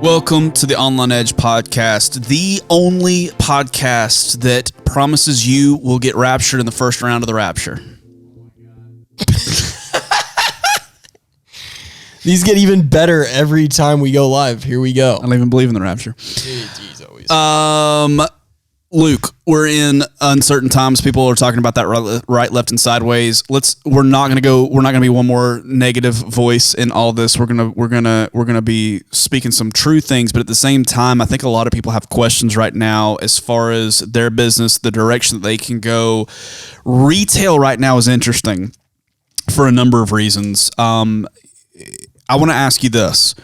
Welcome to the Online Edge podcast, the only podcast that promises you will get raptured in the first round of the rapture. These get even better every time we go live. Here we go. I don't even believe in the rapture. Luke, we're in uncertain times. People are talking about that right, left, and sideways. We're not gonna be one more negative voice in all this. We're gonna be speaking some true things, but at the same time, I think a lot of people have questions right now as far as their business, the direction that they can go. Retail right now is interesting for a number of reasons. I want to ask you this: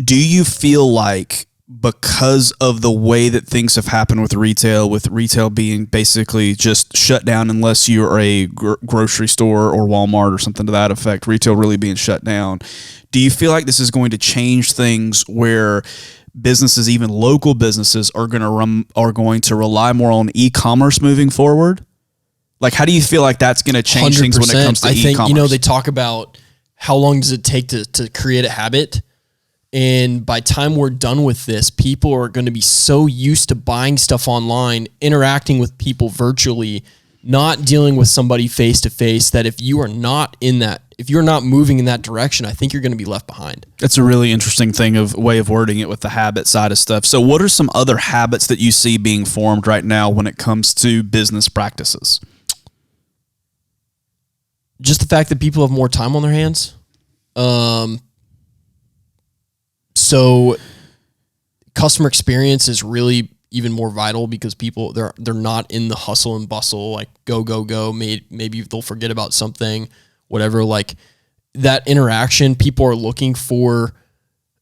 do you feel like, because of the way that things have happened with retail being basically just shut down unless you're a grocery store or Walmart or something to that effect, retail really being shut down, do you feel like this is going to change things where businesses, even local businesses, are going to rely more on e-commerce moving forward? Like, how do you feel like that's going to change 100%. Things when it comes to e-commerce? I think, they talk about how long does it take to create a habit? And by time we're done with this, people are going to be so used to buying stuff online, interacting with people virtually, not dealing with somebody face to face, that if you're not moving in that direction, I think you're going to be left behind. That's a really interesting way of wording it with the habit side of stuff. So what are some other habits that you see being formed right now when it comes to business practices? Just the fact that people have more time on their hands. So customer experience is really even more vital because people, they're not in the hustle and bustle, like go. Maybe they'll forget about something, whatever. Like that interaction, people are looking for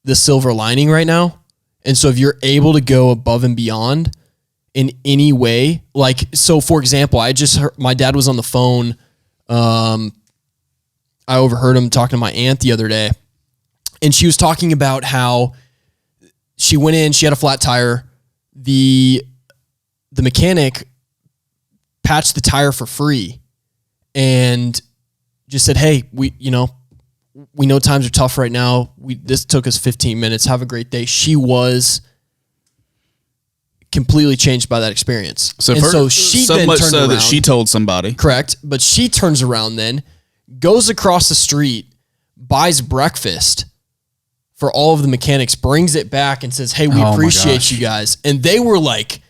the silver lining right now. And so if you're able to go above and beyond in any way, like, so for example, I just heard my dad was on the phone. I overheard him talking to my aunt the other day. And she was talking about how she went in, she had a flat tire. The mechanic patched the tire for free and just said, "Hey, we know times are tough right now. This took us 15 minutes. Have a great day." She was completely changed by that experience. So she then turned around, that she told somebody. Correct. But she turns around then, goes across the street, buys breakfast for all of the mechanics, brings it back and says, "Hey, we appreciate you guys." And they were like,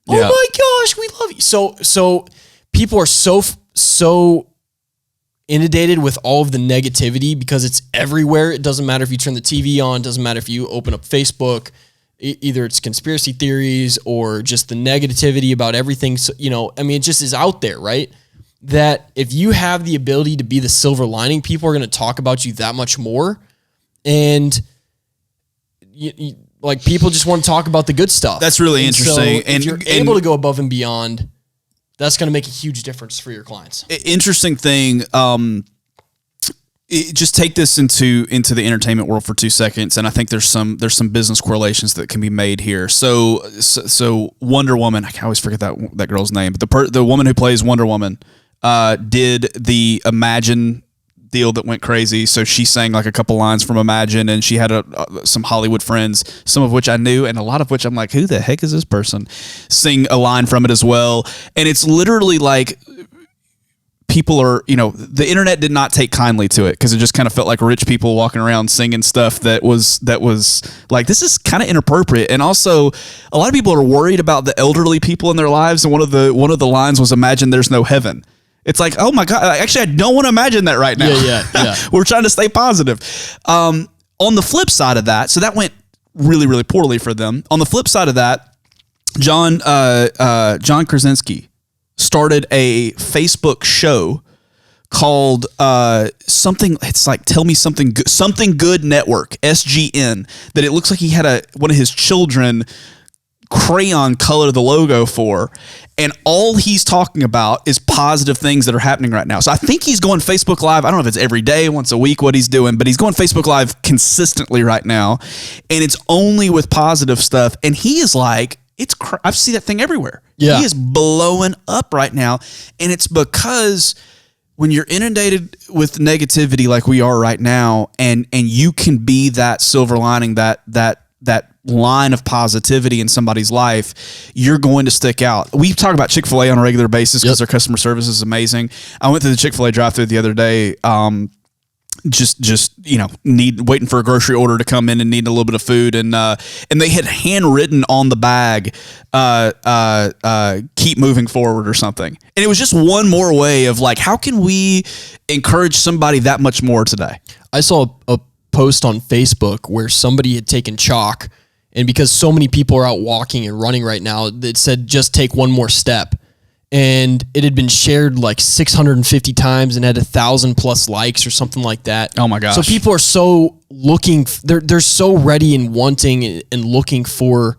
"Oh my gosh, we love you." So people are so inundated with all of the negativity because it's everywhere. It doesn't matter if you turn the TV on, it doesn't matter if you open up Facebook, either it's conspiracy theories or just the negativity about everything. So, it just is out there, right? That if you have the ability to be the silver lining, people are going to talk about you that much more. And people just want to talk about the good stuff. That's really interesting. So if you're able to go above and beyond, that's going to make a huge difference for your clients. Interesting thing. Just take this into the entertainment world for 2 seconds, and I think there's some business correlations that can be made here. So Wonder Woman, I always forget that girl's name, but the woman who plays Wonder Woman did the Imagine deal that went crazy. So she sang like a couple lines from Imagine, and she had some Hollywood friends, some of which I knew, and a lot of which I'm like, who the heck is this person? Sing a line from it as well. And it's literally like people are, the internet did not take kindly to it because it just kind of felt like rich people walking around singing stuff that was like, this is kind of inappropriate. And also a lot of people are worried about the elderly people in their lives. And one of the lines was, "Imagine there's no heaven." It's like, oh my God, actually, I don't want to imagine that right now. Yeah. We're trying to stay positive. On the flip side of that, so that went really, really poorly for them. On the flip side of that, John Krasinski started a Facebook show called something. It's like Tell Me Something Good Network, SGN. That it looks like he had one of his children crayon color the logo for, and all he's talking about is positive things that are happening right now. So I think he's going Facebook Live. I don't know if it's every day, once a week, what he's doing, but he's going Facebook Live consistently right now, and it's only with positive stuff. And he is like, I see that thing everywhere. Yeah. He is blowing up right now, and it's because when you're inundated with negativity like we are right now, and you can be that silver lining, that line of positivity in somebody's life, you're going to stick out. We talk about Chick-fil-A on a regular basis because their customer service is amazing. I went through the Chick-fil-A drive-thru the other day, just waiting for a grocery order to come in and needing a little bit of food, and they had handwritten on the bag, keep moving forward or something. And it was just one more way of like, how can we encourage somebody that much more today? I saw a post on Facebook where somebody had taken chalk, and because so many people are out walking and running right now, it said just take one more step. And it had been shared like 650 times and had 1,000+ likes or something like that. Oh my gosh. So people are so looking, they're so ready and wanting and looking for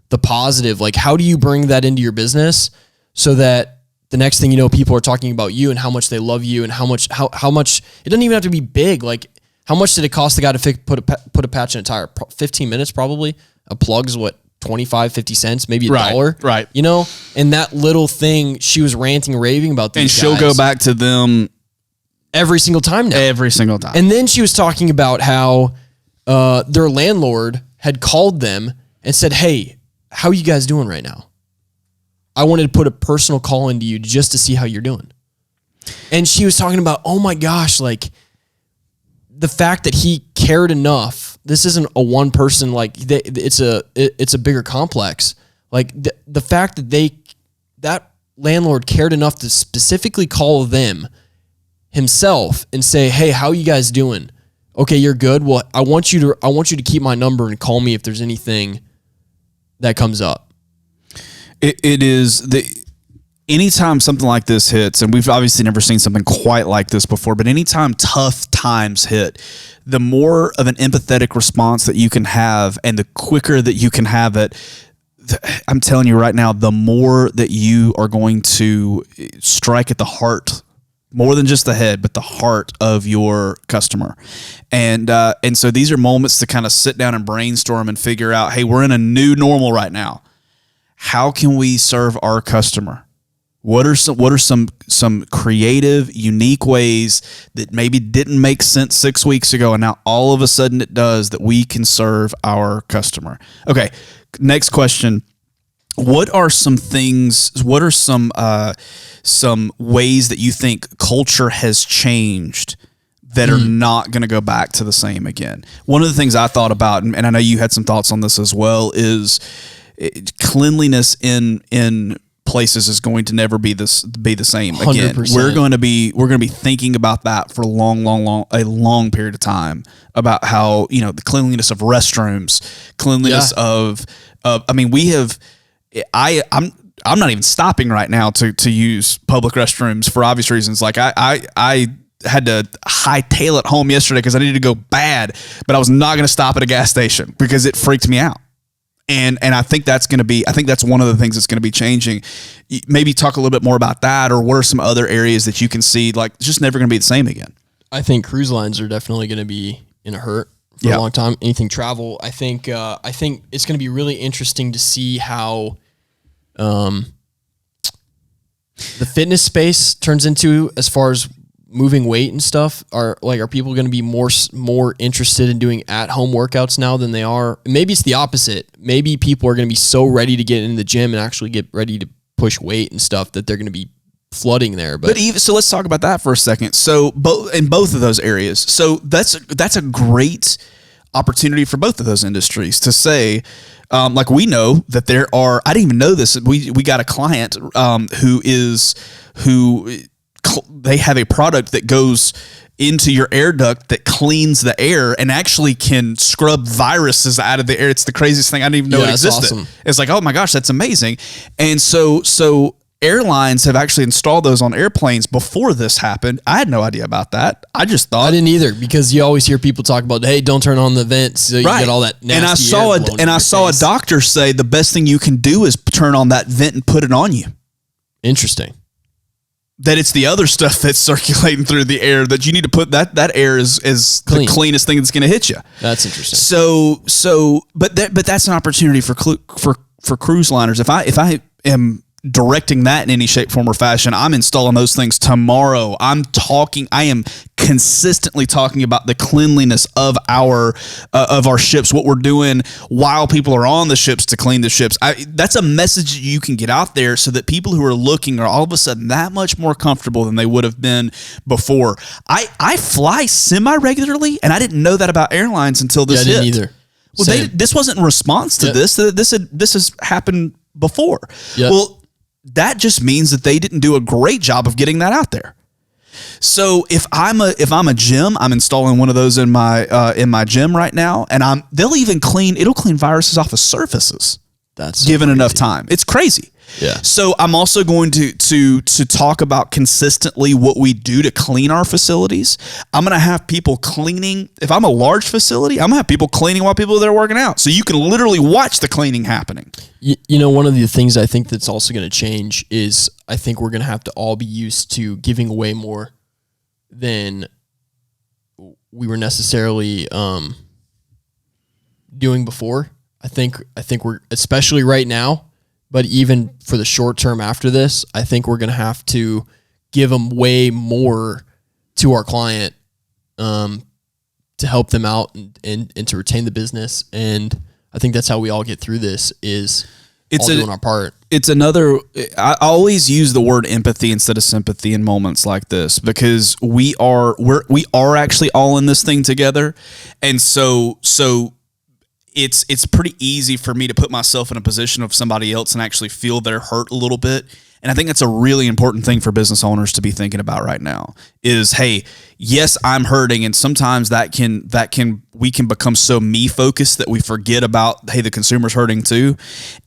the positive. Like, how do you bring that into your business so that the next thing you know, people are talking about you and how much they love you and how much, it doesn't even have to be big. Like, how much did it cost the guy to put a patch in a tire? 15 minutes probably. A plug's what? 25, 50 cents, maybe $1. Right. You know, and that little thing, she was ranting, raving about these and she'll guys go back to them every single time now. every single time. And then she was talking about how their landlord had called them and said, hey, how are you guys doing right now? I wanted to put a personal call into you just to see how you're doing. And she was talking about, oh my gosh, like the fact that he cared enough. This isn't a one person, like it's a bigger complex. Like the fact that that landlord cared enough to specifically call them himself and say, hey, how you guys doing? Okay, you're good. Well, I want you to keep my number and call me if there's anything that comes up. It is anytime something like this hits, and we've obviously never seen something quite like this before, but anytime tough times hit, the more of an empathetic response that you can have and the quicker that you can have it, I'm telling you right now, the more that you are going to strike at the heart, more than just the head, but the heart of your customer. And so these are moments to kind of sit down and brainstorm and figure out, hey, we're in a new normal right now. How can we serve our customer? What are some creative, unique ways that maybe didn't make sense 6 weeks ago, and now all of a sudden it does, that we can serve our customer? Okay, next question. What are some things? What are some ways that you think culture has changed that are not going to go back to the same again? One of the things I thought about, and I know you had some thoughts on this as well, is cleanliness in places is going to never be the same again. 100%. We're going to be thinking about that for a long period of time, about how, the cleanliness of restrooms, cleanliness of I mean, I'm not even stopping right now to use public restrooms for obvious reasons. Like I had to hightail it home yesterday because I needed to go bad, but I was not going to stop at a gas station because it freaked me out. And I think that's one of the things that's going to be changing. Maybe talk a little bit more about that, or what are some other areas that you can see like it's just never going to be the same again? I think cruise lines are definitely going to be in a hurt for a long time. Anything travel, I think it's going to be really interesting to see how the fitness space turns into, as far as moving weight and stuff. Are people going to be more interested in doing at-home workouts now than they are? Maybe it's the opposite. Maybe people are going to be so ready to get in the gym and actually get ready to push weight and stuff that they're going to be flooding there. But so let's talk about that for a second. So in both of those areas, so that's a great opportunity for both of those industries to say, like, we know that there are, I didn't even know this. We got a client who they have a product that goes into your air duct that cleans the air and actually can scrub viruses out of the air. It's the craziest thing. I didn't even know it existed. Awesome. It's like, oh my gosh, that's amazing. And so airlines have actually installed those on airplanes before this happened. I had no idea about that. I just thought, I didn't either, because you always hear people talk about, hey, don't turn on the vents so you get all that nasty and I saw a doctor say the best thing you can do is turn on that vent and put it on you. Interesting. That it's the other stuff that's circulating through the air that you need to put that air is the cleanest thing that's going to hit you. That's interesting. But that's an opportunity for cruise liners. If I am directing that in any shape, form, or fashion. I'm installing those things tomorrow. I am consistently talking about the cleanliness of our ships, what we're doing while people are on the ships to clean the ships. That's a message you can get out there so that people who are looking are all of a sudden that much more comfortable than they would have been before. I fly semi-regularly, and I didn't know that about airlines until this hit. I didn't either. Well, this wasn't in response to this. This has happened before. Yep. Well, that just means that they didn't do a great job of getting that out there. So if I'm a gym, I'm installing one of those in my gym right now, and it'll clean viruses off of surfaces. That's given enough time. It's crazy. Yeah. So I'm also going to talk about consistently what we do to clean our facilities. I'm going to have people cleaning. If I'm a large facility, I'm going to have people cleaning while people are there working out. So you can literally watch the cleaning happening. You know, one of the things I think that's also going to change is I think we're going to have to all be used to giving away more than we were necessarily doing before. I think we're, especially right now, but even for the short term after this, I think we're going to have to give them way more to our client to help them out and to retain the business. And I think that's how we all get through this is doing our part. It's another, I always use the word empathy instead of sympathy in moments like this, because we are actually all in this thing together. And so it's pretty easy for me to put myself in a position of somebody else and actually feel their hurt a little bit. And I think that's a really important thing for business owners to be thinking about right now is, hey, yes, I'm hurting. And sometimes we can become so me focused that we forget about, hey, the consumer's hurting too.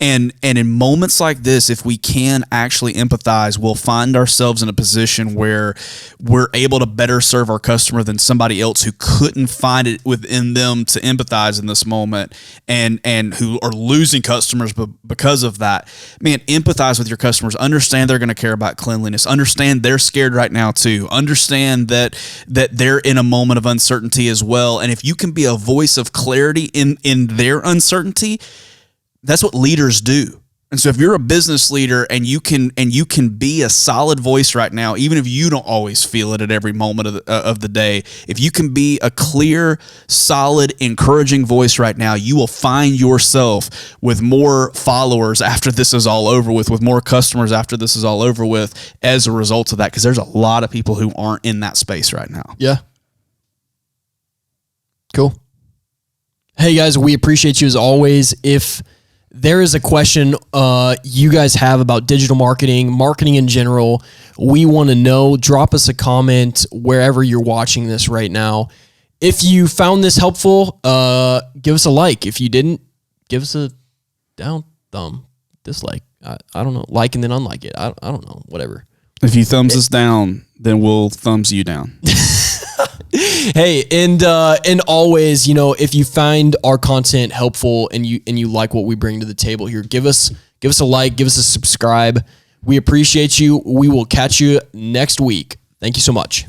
And in moments like this, if we can actually empathize, we'll find ourselves in a position where we're able to better serve our customer than somebody else who couldn't find it within them to empathize in this moment and who are losing customers because of that. Man, empathize with your customers. Understand they're going to care about cleanliness. Understand they're scared right now too. Understand that they're in a moment of uncertainty as well. And if you can be a voice of clarity in their uncertainty, that's what leaders do. And so if you're a business leader and you can be a solid voice right now, even if you don't always feel it at every moment of the day, if you can be a clear, solid, encouraging voice right now, you will find yourself with more followers after this is all over with more customers after this is all over with as a result of that, because there's a lot of people who aren't in that space right now. Yeah. Cool. Hey guys, we appreciate you as always. If there is a question you guys have about digital marketing in general, we want to know. Drop us a comment wherever you're watching this right now. If you found this helpful, give us a like. If you didn't, give us a down thumb, dislike. I don't know. Like and then unlike it. I don't know. Whatever. If you thumbs us down, then we'll thumbs you down. Hey, and always, you know, if you find our content helpful and you like what we bring to the table here, give us a like, give us a subscribe. We appreciate you. We will catch you next week. Thank you so much.